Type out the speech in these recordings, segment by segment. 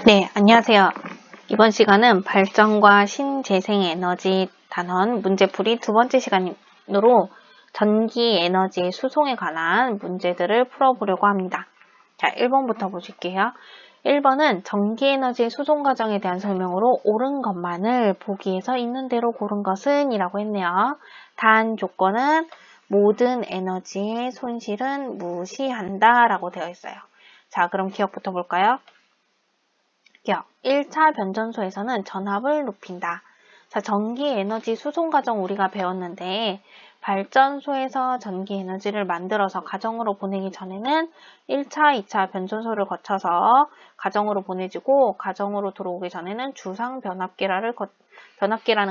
네, 안녕하세요. 이번 시간은 발전과 신재생에너지 단원 문제풀이 두 번째 시간으로 전기 에너지 수송에 관한 문제들을 풀어보려고 합니다. 자, 1번부터 보실게요. 1번은 전기 에너지 수송 과정에 대한 설명으로 옳은 것만을 보기에서 있는 대로 고른 것은 이라고 했네요. 단 조건은 모든 에너지의 손실은 무시한다 라고 되어 있어요. 자, 그럼 기억부터 볼까요? 기억. 1차 변전소에서는 전압을 높인다. 자, 전기 에너지 수송 과정 우리가 배웠는데 발전소에서 전기 에너지를 만들어서 가정으로 보내기 전에는 1차, 2차 변전소를 거쳐서 가정으로 보내지고 가정으로 들어오기 전에는 주상 변압기라는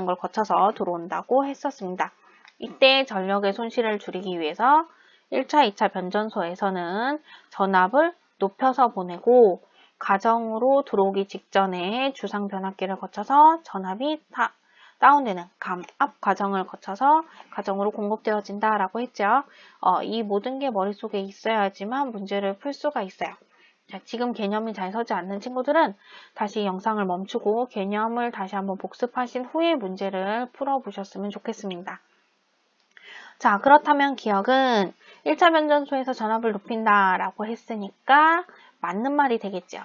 걸 거쳐서 들어온다고 했었습니다. 이때 전력의 손실을 줄이기 위해서 1차, 2차 변전소에서는 전압을 높여서 보내고 가정으로 들어오기 직전에 주상 변압기를 거쳐서 전압이 다운되는 감압 과정을 거쳐서 가정으로 공급되어진다라고 했죠. 이 모든 게 머릿속에 있어야지만 문제를 풀 수가 있어요. 자, 지금 개념이 잘 서지 않는 친구들은 다시 영상을 멈추고 개념을 다시 한번 복습하신 후에 문제를 풀어보셨으면 좋겠습니다. 자, 그렇다면 기억은 1차 변전소에서 전압을 높인다라고 했으니까 맞는 말이 되겠죠.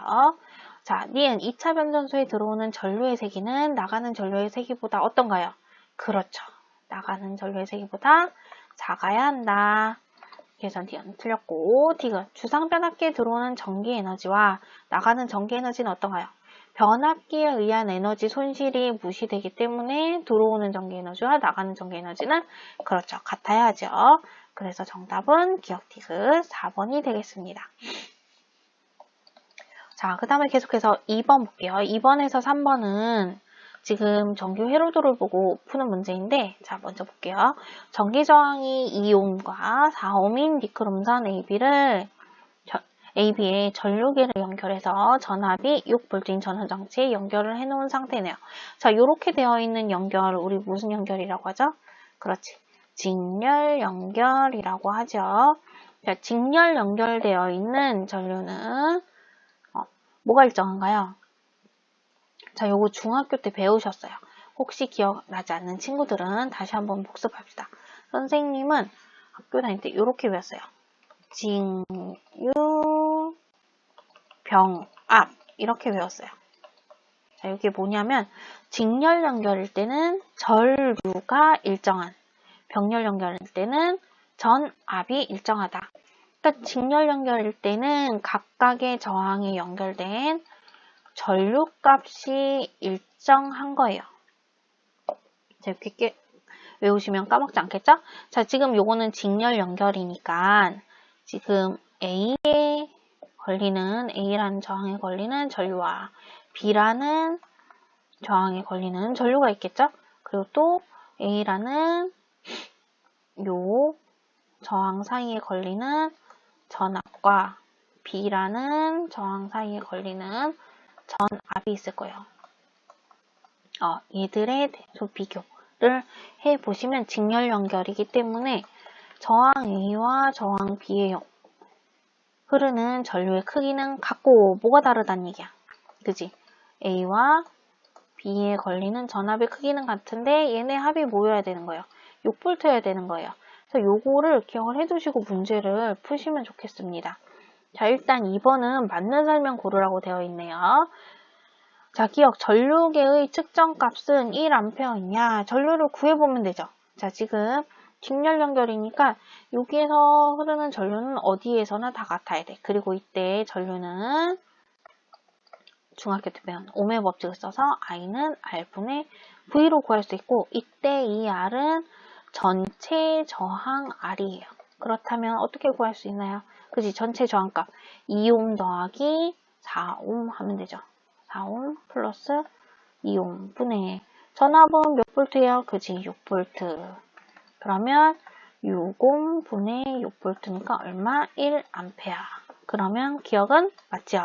자, 니은 2차 변전소에 들어오는 전류의 세기는 나가는 전류의 세기보다 어떤가요? 그렇죠. 나가는 전류의 세기보다 작아야 한다. 그래서 니은 틀렸고, 디귿 주상 변압기에 들어오는 전기 에너지와 나가는 전기 에너지는 어떤가요? 변압기에 의한 에너지 손실이 무시되기 때문에 들어오는 전기 에너지와 나가는 전기 에너지는 그렇죠. 같아야 하죠. 그래서 정답은 기억 디귿 4번이 되겠습니다. 자, 그 다음에 계속해서 2번 볼게요. 2번에서 3번은 지금 전기 회로도를 보고 푸는 문제인데, 자, 먼저 볼게요. 전기 저항이 2옴과 4옴인 니클음선 AB에 전류기를 연결해서 전압이 6V인 전원장치에 연결을 해놓은 상태네요. 자, 이렇게 되어 있는 연결, 우리 무슨 연결이라고 하죠? 그렇지. 직렬 연결이라고 하죠. 자, 직렬 연결되어 있는 전류는 뭐가 일정한가요? 자, 요거 중학교 때 배우셨어요. 혹시 기억나지 않는 친구들은 다시 한번 복습합시다. 선생님은 학교 다닐 때 이렇게 배웠어요. 직류, 병압 이렇게 배웠어요. 자, 이게 뭐냐면 직렬 연결일 때는 전류가 일정한, 병렬 연결일 때는 전압이 일정하다. 그러니까 직렬 연결일 때는 각각의 저항에 연결된 전류값이 일정한 거예요. 자, 이렇게 외우시면 까먹지 않겠죠? 자, 지금 요거는 직렬 연결이니까 지금 A라는 저항에 걸리는 전류와 B라는 저항에 걸리는 전류가 있겠죠? 그리고 또 A라는 요 저항 사이에 걸리는 전압과 B라는 저항 사이에 걸리는 전압이 있을 거예요. 얘들의 대소 비교를 해보시면 직렬 연결이기 때문에 저항 A와 저항 B에 흐르는 전류의 크기는 같고 뭐가 다르다는 얘기야. 그지? A와 B에 걸리는 전압의 크기는 같은데 얘네 합이 뭐여야 되는 거예요? 6V여야 되는 거예요. 그래서 요거를 기억을 해두시고 문제를 푸시면 좋겠습니다. 자, 일단 2번은 맞는 설명 고르라고 되어 있네요. 자, 기억 전류계의 측정값은 1A이냐? 전류를 구해보면 되죠. 자, 지금 직렬 연결이니까 여기에서 흐르는 전류는 어디에서나 다 같아야 돼. 그리고 이때 전류는 중학교 때 배운 옴의 법칙을 써서 I는 R분의 V로 구할 수 있고 이때 이 R은 전체 저항 R이에요. 그렇다면 어떻게 구할 수 있나요? 그지? 전체 저항값 2옴 더하기 4옴 하면 되죠. 4옴 플러스 2옴 분의 전압은 몇 볼트예요? 그지? 6볼트. 그러면 6옴 분의 6볼트니까 얼마? 1A. 그러면 기억은 맞죠?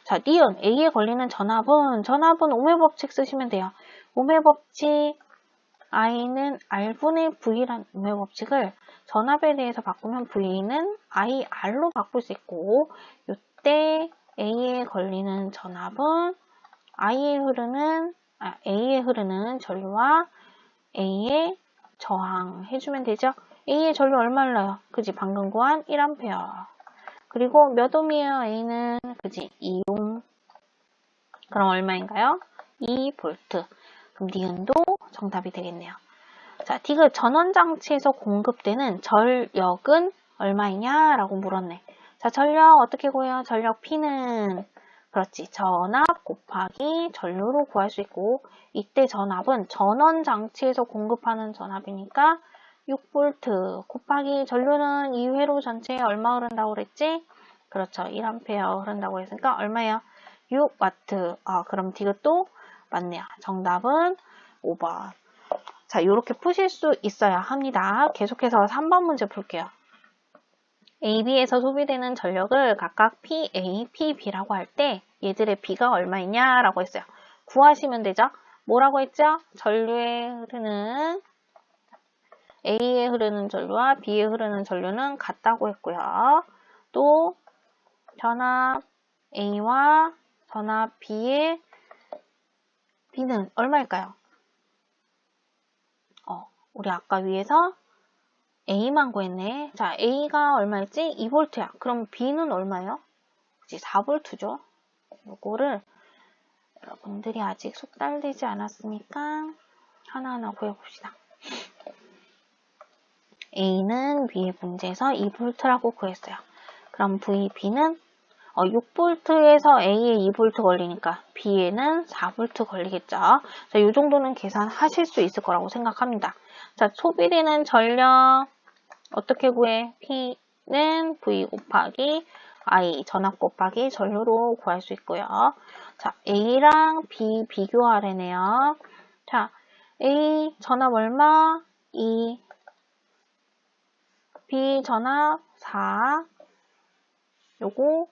자, 니은 A에 걸리는 전압은 옴의 법칙 쓰시면 돼요. 옴의 법칙 I는 R분의 V라는 옴의 법칙을 전압에 대해서 바꾸면 V는 IR로 바꿀 수 있고 이때 A에 걸리는 전압은 A에 흐르는 전류와 A에 저항해주면 되죠. A의 전류 얼마 흘러요? 그지? 방금 구한 1A. 그리고 몇 옴이에요? A는 그지? 2옴. 그럼 얼마인가요? 2V. 그럼 니은도 정답이 되겠네요. 자, 디귿 전원장치에서 공급되는 전력은 얼마이냐? 라고 물었네. 자, 전력 어떻게 구해요? 전력 P는 그렇지. 전압 곱하기 전류로 구할 수 있고, 이때 전압은 전원장치에서 공급하는 전압이니까 6V 곱하기 전류는 2회로 전체에 얼마 흐른다고 그랬지? 그렇죠. 1A 흐른다고 했으니까 얼마예요? 6W. 그럼 디귿도 맞네요. 정답은 5번. 자, 이렇게 푸실 수 있어야 합니다. 계속해서 3번 문제 볼게요. AB에서 소비되는 전력을 각각 PA, PB라고 할 때 얘들의 B가 얼마이냐라고 했어요. 구하시면 되죠. 뭐라고 했죠? 전류에 흐르는 A에 흐르는 전류와 B에 흐르는 전류는 같다고 했고요. 또 전압 A와 전압 B의 B는 얼마일까요? 우리 아까 위에서 A만 구했네. 자, A가 얼마였지? 2V야. 그럼 B는 얼마예요? 그치, 4V죠. 요거를 여러분들이 아직 숙달되지 않았으니까 하나하나 구해봅시다. A는 위의 문제에서 2V라고 구했어요. 그럼 VB는 6V에서 A에 2V 걸리니까 B에는 4V 걸리겠죠. 자, 이 정도는 계산하실 수 있을 거라고 생각합니다. 자, 소비되는 전력 어떻게 구해? P는 V 곱하기 I, 전압 곱하기 전류로 구할 수 있고요. 자, A랑 B 비교하래네요. 자, A 전압 얼마? 2. B 전압 4. 요거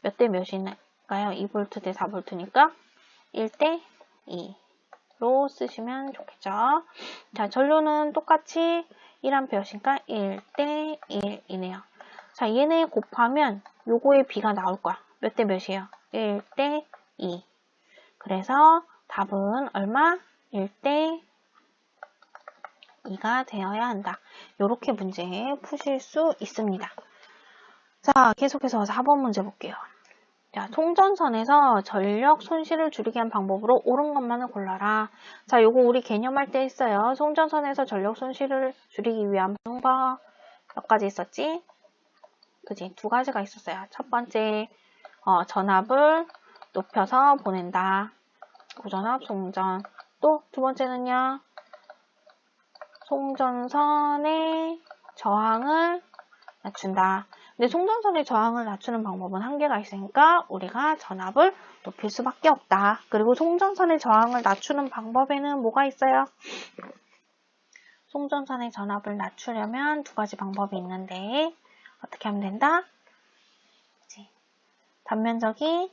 몇 대 몇이나요? 2V 대 4V니까 1대 2로 쓰시면 좋겠죠. 자, 전류는 똑같이 1A니까 1대 1이네요. 자, 얘네 곱하면 요거의 B가 나올 거야. 몇 대 몇이에요? 1대 2. 그래서 답은 얼마? 1대 2가 되어야 한다. 요렇게 문제 푸실 수 있습니다. 자, 계속해서 4번 문제 볼게요. 자, 송전선에서 전력 손실을 줄이게 한 방법으로 옳은 것만을 골라라. 자, 요거 우리 개념할 때 했어요. 송전선에서 전력 손실을 줄이기 위한 방법 몇 가지 있었지? 그지? 2가지가 있었어요. 첫 번째, 전압을 높여서 보낸다. 고전압, 송전. 또 두 번째는요, 송전선의 저항을 낮춘다. 근데 송전선의 저항을 낮추는 방법은 한계가 있으니까 우리가 전압을 높일 수밖에 없다. 그리고 송전선의 저항을 낮추는 방법에는 뭐가 있어요? 송전선의 전압을 낮추려면 2가지 방법이 있는데 어떻게 하면 된다? 단면적이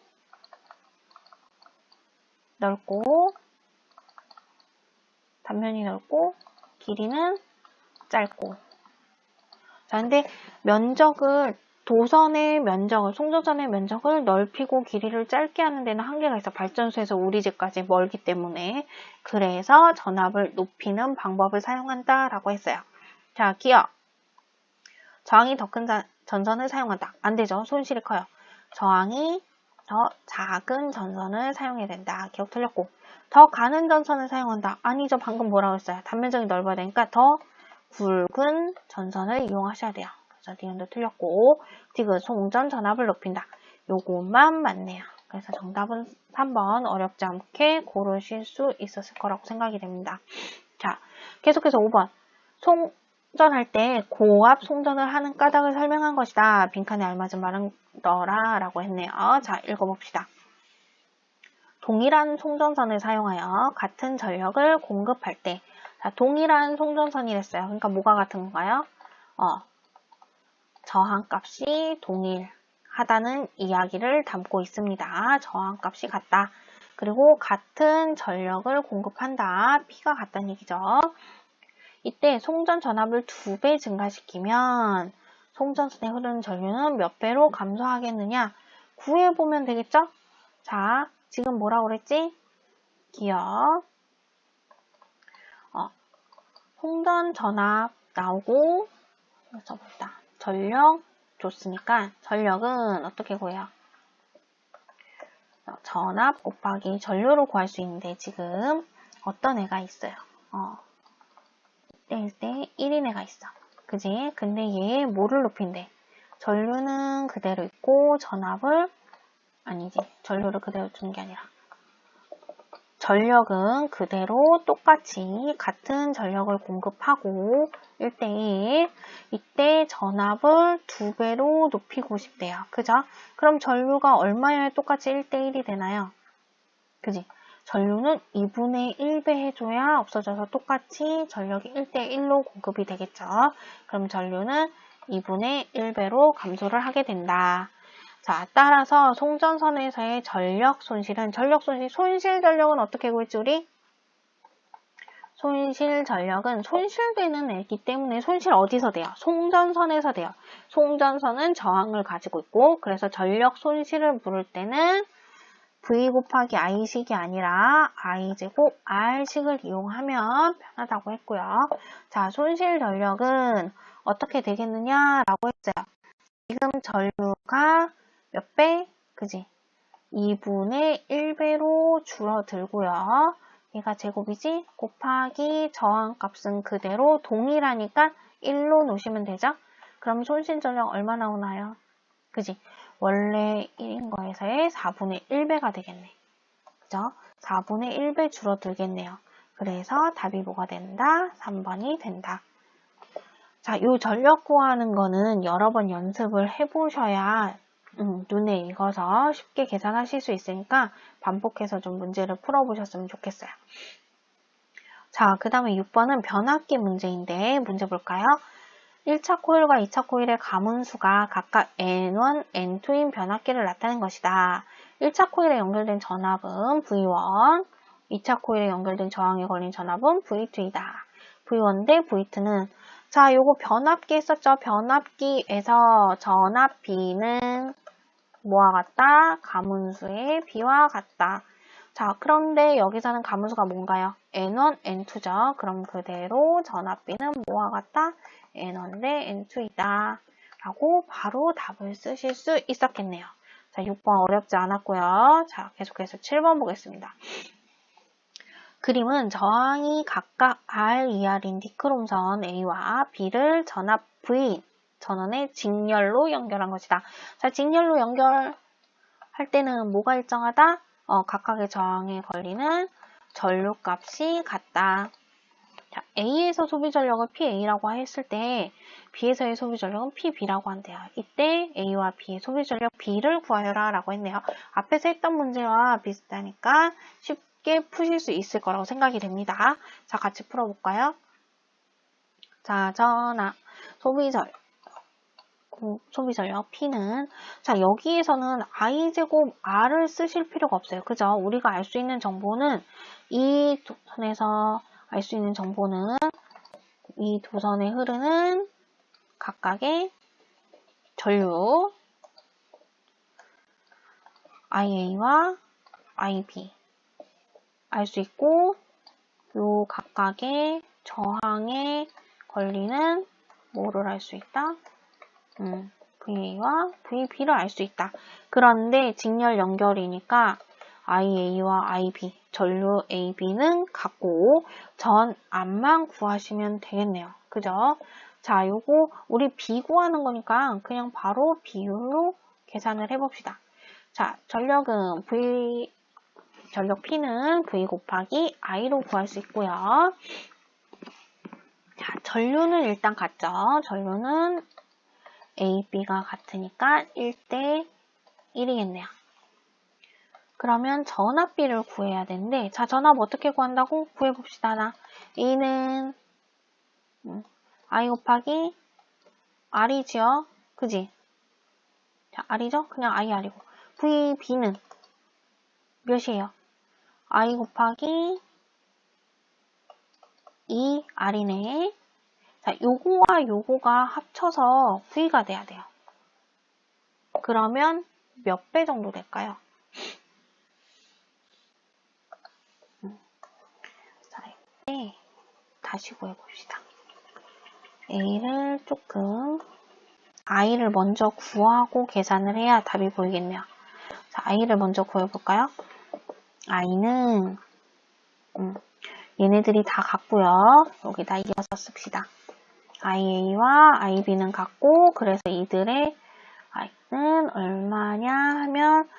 넓고 단면이 넓고 길이는 짧고. 자, 근데 송전선의 면적을 넓히고 길이를 짧게 하는 데는 한계가 있어. 발전소에서 우리 집까지 멀기 때문에. 그래서 전압을 높이는 방법을 사용한다라고 했어요. 자, 기억. 저항이 더 큰 전선을 사용한다. 안 되죠. 손실이 커요. 저항이 더 작은 전선을 사용해야 된다. 기억 틀렸고. 더 가는 전선을 사용한다. 아니죠. 방금 뭐라고 했어요? 단면적이 넓어야 되니까 더 굵은 전선을 이용하셔야 돼요. 그래서 니은도 틀렸고, 디귿 송전 전압을 높인다. 요것만 맞네요. 그래서 정답은 3번 어렵지 않게 고르실 수 있었을 거라고 생각이 됩니다. 자, 계속해서 5번. 송전할 때 고압 송전을 하는 까닭을 설명한 것이다. 빈칸에 알맞은 말은 넣어라 라고 했네요. 자, 읽어봅시다. 동일한 송전선을 사용하여 같은 전력을 공급할 때, 자, 동일한 송전선이랬어요. 그러니까 뭐가 같은 건가요? 저항값이 동일하다는 이야기를 담고 있습니다. 저항값이 같다. 그리고 같은 전력을 공급한다. P가 같다는 얘기죠. 이때 송전 전압을 2배 증가시키면 송전선에 흐르는 전류는 몇 배로 감소하겠느냐? 구해보면 되겠죠? 자, 지금 뭐라고 그랬지? 기억. 송전 전압 나오고, 써보자. 전력 줬으니까 전력은 어떻게 구해요? 전압 곱하기 전류를 구할 수 있는데 지금 어떤 애가 있어요? 이때 1인 애가 있어. 그지? 근데 얘 뭐를 높인대? 전류는 그대로 있고 전압을 아니지. 전류를 그대로 두는 게 아니라 전력은 그대로 똑같이 같은 전력을 공급하고 1대1 이때 전압을 2배로 높이고 싶대요. 그죠? 그럼 전류가 얼마여야 똑같이 1대1이 되나요? 그지? 전류는 2분의 1배 해줘야 없어져서 똑같이 전력이 1대1로 공급이 되겠죠. 그럼 전류는 2분의 1배로 감소를 하게 된다. 자, 따라서 송전선에서의 전력 손실 전력은 어떻게 구했지, 우리? 손실 전력은 손실되는 애기 때문에 손실 어디서 돼요? 송전선에서 돼요. 송전선은 저항을 가지고 있고, 그래서 전력 손실을 부를 때는 V 곱하기 I식이 아니라 I제곱 R식을 이용하면 편하다고 했고요. 자, 손실 전력은 어떻게 되겠느냐라고 했어요. 지금 전류가 몇 배? 그지? 2분의 1배로 줄어들고요. 얘가 제곱이지? 곱하기 저항값은 그대로 동일하니까 1로 놓으시면 되죠? 그럼 손실 전력 얼마 나오나요? 그지? 원래 1인 거에서의 4분의 1배가 되겠네. 그죠? 4분의 1배 줄어들겠네요. 그래서 답이 뭐가 된다? 3번이 된다. 자, 요 전력 구하는 거는 여러 번 연습을 해보셔야 눈에 익어서 쉽게 계산하실 수 있으니까 반복해서 좀 문제를 풀어보셨으면 좋겠어요. 자, 그 다음에 6번은 변압기 문제인데 문제 볼까요? 1차 코일과 2차 코일의 가문수가 각각 N1, N2인 변압기를 나타낸 것이다. 1차 코일에 연결된 전압은 V1, 2차 코일에 연결된 저항에 걸린 전압은 V2이다. V1 대 V2는 자, 요거 변압기 했었죠? 변압기에서 전압 B는 뭐와 같다? 가문수의 B와 같다. 자, 그런데 여기서는 가문수가 뭔가요? N1, N2죠. 그럼 그대로 전압 B는 뭐와 같다? N1 대 N2이다. 라고 바로 답을 쓰실 수 있었겠네요. 자, 6번 어렵지 않았고요. 자, 계속해서 7번 보겠습니다. 그림은 저항이 각각 R, ER인 디크롬선 A와 B를 전압 V, 전원의 직렬로 연결한 것이다. 자, 직렬로 연결할 때는 뭐가 일정하다? 각각의 저항에 걸리는 전류값이 같다. 자, A에서 소비 전력을 PA라고 했을 때 B에서의 소비 전력은 PB라고 한대요. 이때 A와 B의 소비 전력 B를 구하여라 라고 했네요. 앞에서 했던 문제와 비슷하니까 쉽게 푸실 수 있을 거라고 생각이 됩니다. 자, 같이 풀어볼까요? 자, 전압, 소비 전력 P는 자, 여기에서는 I제곱 R을 쓰실 필요가 없어요. 그죠? 우리가 알 수 있는 정보는 이 선에서 알 수 있는 정보는 이 두 선에 흐르는 각각의 전류 IA와 IB 알 수 있고 요 각각의 저항에 걸리는 뭐를 알 수 있다? VA와 VB를 알 수 있다. 그런데 직렬 연결이니까 IA와 IB, 전류 AB는 같고 전압만 구하시면 되겠네요. 그죠? 자, 요거 우리 B 구하는 거니까 그냥 바로 비율로 계산을 해봅시다. 자, 전력 P는 V 곱하기 I로 구할 수 있고요. 자, 전류는 일단 같죠? 전류는 A, B가 같으니까 1대 1이겠네요. 그러면 전압 B를 구해야 되는데, 자, 전압 어떻게 구한다고? 구해봅시다. 나 A는 I 곱하기 R이지요? 그지? 자, R이죠? 그냥 I, R이고. VB는 몇이에요? I 곱하기 2R이네. 자, 요거와 요거가 합쳐서 V가 돼야 돼요. 그러면 몇 배 정도 될까요? 자, 이때 다시 구해봅시다. A를 조금 I를 먼저 구하고 계산을 해야 답이 보이겠네요. 자, I를 먼저 구해볼까요? I는 얘네들이 다 같고요. 여기다 이어서 씁시다. IA와 IB는 같고 그래서 이들의 I는 얼마냐 하면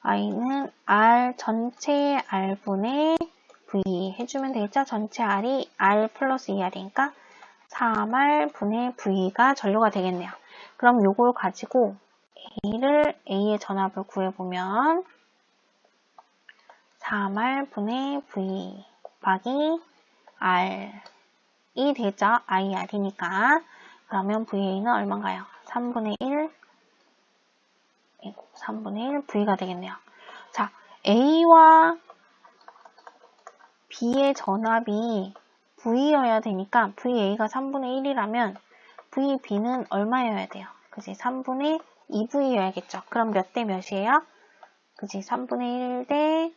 I는 R 전체 R분의 V 해주면 되겠죠? 전체 R이 R 플러스 2R이니까 3R 분의 V가 전류가 되겠네요. 그럼 요걸 가지고 A의 전압을 구해보면 3R 분의 V 곱하기 R이 되죠? IR이니까. 그러면 VA는 얼마인가요? 3분의 1 V가 되겠네요. 자, A와 B의 전압이 V여야 되니까 VA가 3분의 1이라면 VB는 얼마여야 돼요? 그지? 3분의 2V여야겠죠. 그럼 몇 대 몇이에요? 그지? 3분의 1 대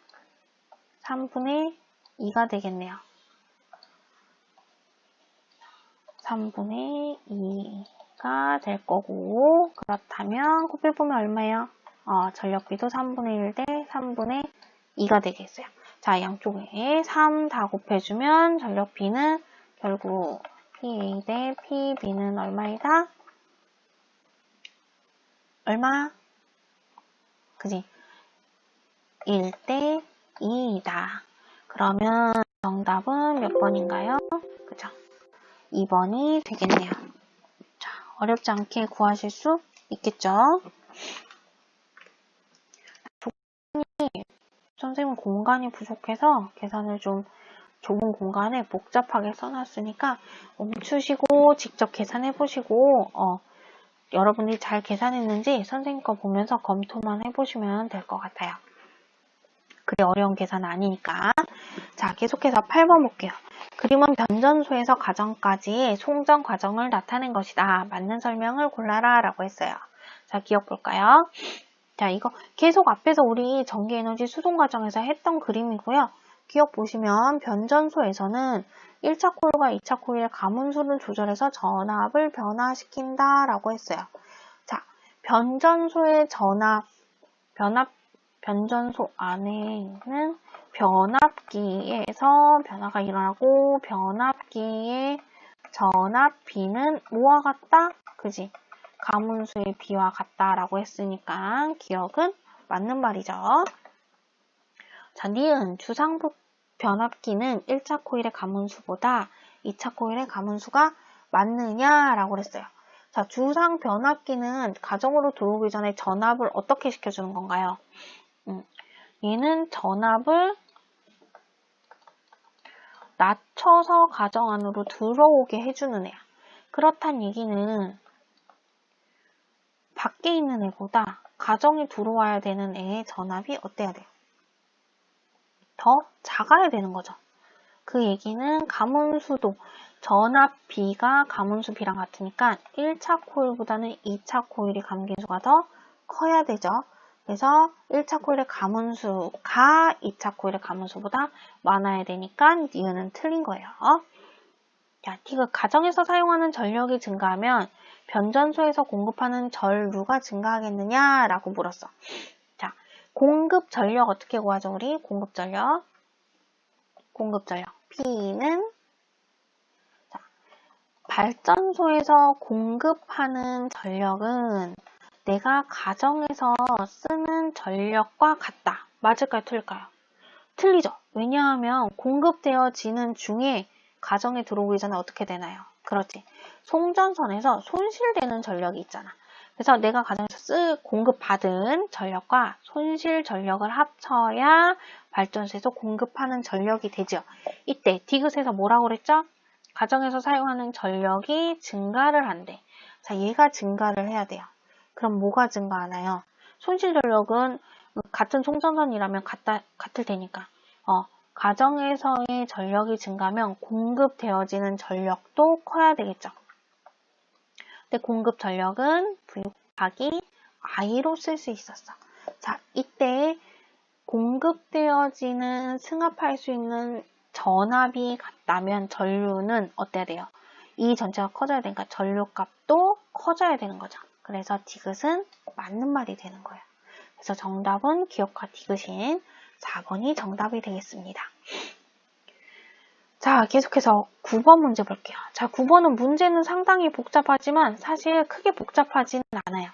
3분의 2가 되겠네요. 3분의 2가 될 거고 그렇다면 곱해 보면 얼마예요? 전력비도 3분의 1 대 3분의 2가 되겠어요. 자, 양쪽에 3 다 곱해주면 전력비는 결국 PA 대 PB는 얼마이다? 얼마? 그지? 1 대 2이다. 그러면 정답은 몇 번인가요? 그죠? 2번이 되겠네요. 자, 어렵지 않게 구하실 수 있겠죠? 선생님은 공간이 부족해서 계산을 좀 좁은 공간에 복잡하게 써놨으니까 멈추시고 직접 계산해보시고 여러분들이 잘 계산했는지 선생님 거 보면서 검토만 해보시면 될 것 같아요. 그게 어려운 계산은 아니니까. 자, 계속해서 8번 볼게요. 그림은 변전소에서 가정까지의 송전 과정을 나타낸 것이다. 맞는 설명을 골라라 라고 했어요. 자, 기억 볼까요? 자, 이거 계속 앞에서 우리 전기에너지 수송 과정에서 했던 그림이고요. 기억 보시면 변전소에서는 1차 코일과 2차 코일의 가문수를 조절해서 전압을 변화시킨다 라고 했어요. 자, 변전소의 변전소 안에는 변압기에서 변화가 일어나고 변압기의 전압비는 뭐와 같다? 그지? 가문수의 비와 같다라고 했으니까 기억은 맞는 말이죠. 자, 니은 주상부 변압기는 1차 코일의 가문수보다 2차 코일의 가문수가 많느냐라고 그랬어요. 자, 주상 변압기는 가정으로 들어오기 전에 전압을 어떻게 시켜주는 건가요? 얘는 전압을 낮춰서 가정 안으로 들어오게 해주는 애야. 그렇단 얘기는 밖에 있는 애보다 가정에 들어와야 되는 애의 전압이 어때야 돼요? 더 작아야 되는 거죠. 그 얘기는 가문수도 전압비가 가문수 비랑 같으니까 1차 코일보다는 2차 코일의 감기수가 더 커야 되죠. 그래서 1차 코일의 가문수가 2차 코일의 가문수보다 많아야 되니까 니은은 틀린 거예요. 자, 디귿 가정에서 사용하는 전력이 증가하면 변전소에서 공급하는 전류가 증가하겠느냐라고 물었어. 자, 공급 전력 어떻게 구하죠? 우리 공급 전력 P는 자, 발전소에서 공급하는 전력은 내가 가정에서 쓰는 전력과 같다. 맞을까요? 틀릴까요? 틀리죠. 왜냐하면 공급되어지는 중에 가정에 들어오기 전에 어떻게 되나요? 그렇지. 송전선에서 손실되는 전력이 있잖아. 그래서 내가 가정에서 공급받은 전력과 손실 전력을 합쳐야 발전소에서 공급하는 전력이 되죠. 이때 디귿에서 뭐라고 그랬죠? 가정에서 사용하는 전력이 증가를 한대. 자, 얘가 증가를 해야 돼요. 그럼 뭐가 증가하나요? 손실 전력은 같은 송전선이라면 같을 테니까. 가정에서의 전력이 증가하면 공급되어지는 전력도 커야 되겠죠. 근데 공급 전력은 V 곱하기 I로 쓸 수 있었어. 자, 이때 공급되어지는 승합할 수 있는 전압이 같다면 전류는 어때야 돼요? 이 전체가 커져야 되니까 전류값도 커져야 되는 거죠. 그래서 디귿은 맞는 말이 되는 거예요. 그래서 정답은 기억과 디귿인 4번이 정답이 되겠습니다. 자, 계속해서 9번 문제 볼게요. 자, 9번은 문제는 상당히 복잡하지만 사실 크게 복잡하지는 않아요.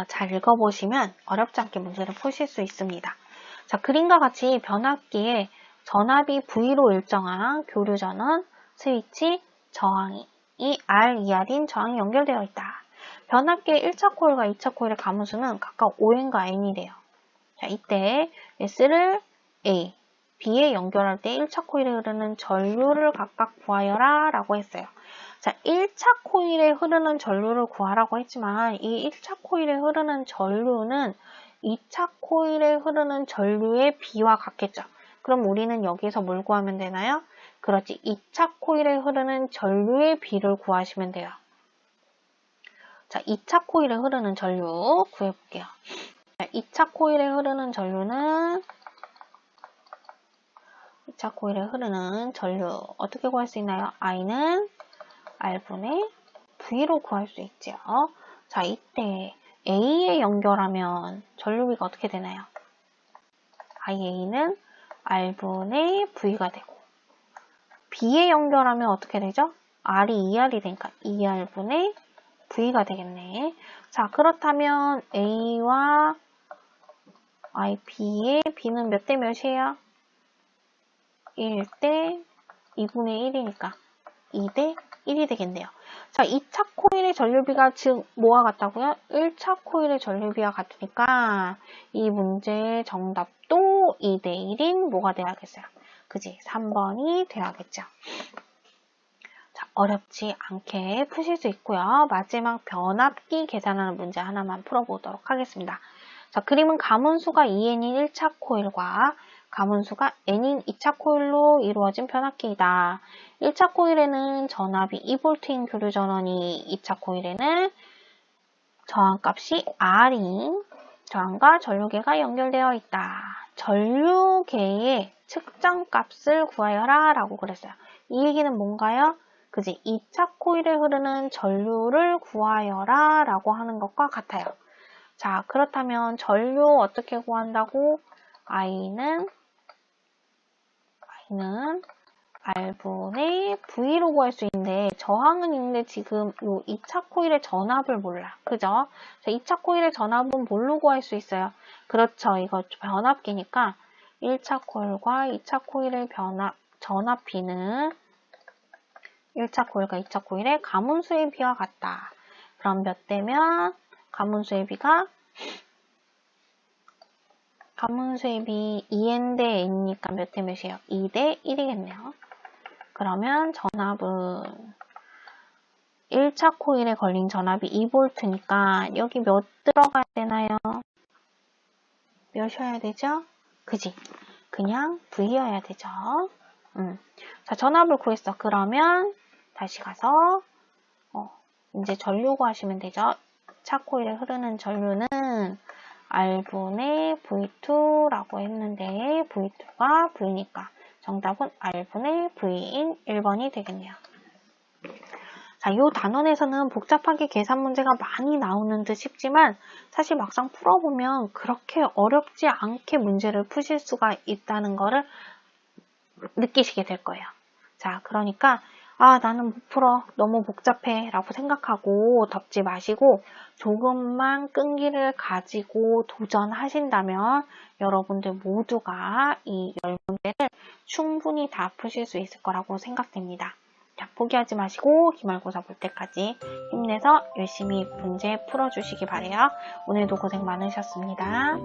잘 읽어보시면 어렵지 않게 문제를 푸실 수 있습니다. 자, 그림과 같이 변압기에 전압이 V로 일정한 교류전원, 스위치, 저항이 R, ER인 저항이 연결되어 있다. 변압기의 1차 코일과 2차 코일의 가문수는 각각 On과 N이래요. 자, 이때 S를 A, B에 연결할 때 1차 코일에 흐르는 전류를 각각 구하여라 라고 했어요. 자, 1차 코일에 흐르는 전류를 구하라고 했지만 이 1차 코일에 흐르는 전류는 2차 코일에 흐르는 전류의 B와 같겠죠. 그럼 우리는 여기서 뭘 구하면 되나요? 그렇지, 2차 코일에 흐르는 전류의 B를 구하시면 돼요. 자, 2차 코일에 흐르는 전류 구해볼게요. 자, 2차 코일에 흐르는 전류는 2차 코일에 흐르는 전류 어떻게 구할 수 있나요? I는 R분의 V로 구할 수 있죠. 자, 이때 A에 연결하면 전류비가 어떻게 되나요? IA는 R분의 V가 되고 B에 연결하면 어떻게 되죠? R이 ER이 되니까 ER분의 V가 되겠네. 자, 그렇다면 A와 IP의 B는 몇 대 몇이에요? 1대 2분의 1이니까 2대 1이 되겠네요. 자, 2차 코일의 전류비가 즉 뭐와 같다고요? 1차 코일의 전류비와 같으니까 이 문제의 정답도 2대 1인 뭐가 돼야겠어요? 그지? 3번이 돼야겠죠. 자, 어렵지 않게 푸실 수 있고요. 마지막 변압기 계산하는 문제 하나만 풀어보도록 하겠습니다. 자, 그림은 가문수가 2n인 1차 코일과 가문수가 n인 2차 코일로 이루어진 변압기이다. 1차 코일에는 전압이 2V인 교류전원이 2차 코일에는 저항값이 R인 저항과 전류계가 연결되어 있다. 전류계의 측정값을 구하여라 라고 그랬어요. 이 얘기는 뭔가요? 그지? 2차 코일에 흐르는 전류를 구하여라 라고 하는 것과 같아요. 자, 그렇다면 전류 어떻게 구한다고? I는 R분의 V로 구할 수 있는데 저항은 있는데 지금 요 2차 코일의 전압을 몰라. 그죠? 자, 2차 코일의 전압은 뭘로 구할 수 있어요? 그렇죠. 이거 변압기니까 1차 코일과 2차 코일의 전압 B는 1차 코일과 2차 코일의 가문수의 비와 같다. 그럼 몇 대면 가문수의 비가 가문수의 비 2n 대 n이니까 몇 대 몇이에요? 2대 1이겠네요. 그러면 전압은 1차 코일에 걸린 전압이 2V니까 여기 몇 들어가야 되나요? 몇이어야 되죠? 그지? 그냥 V여야 되죠. 자, 전압을 구했어. 그러면 다시 가서 이제 전류 구하시면 되죠. 차 코일에 흐르는 전류는 R분의 V2라고 했는데 V2가 V니까 정답은 R분의 V인 1번이 되겠네요. 자, 이 단원에서는 복잡하게 계산 문제가 많이 나오는 듯 싶지만 사실 막상 풀어보면 그렇게 어렵지 않게 문제를 푸실 수가 있다는 거를 느끼시게 될 거예요. 자, 그러니까 나는 못 풀어. 너무 복잡해. 라고 생각하고 덮지 마시고 조금만 끈기를 가지고 도전하신다면 여러분들 모두가 이 10문제를 충분히 다 푸실 수 있을 거라고 생각됩니다. 자, 포기하지 마시고 기말고사 볼 때까지 힘내서 열심히 문제 풀어주시기 바래요. 오늘도 고생 많으셨습니다.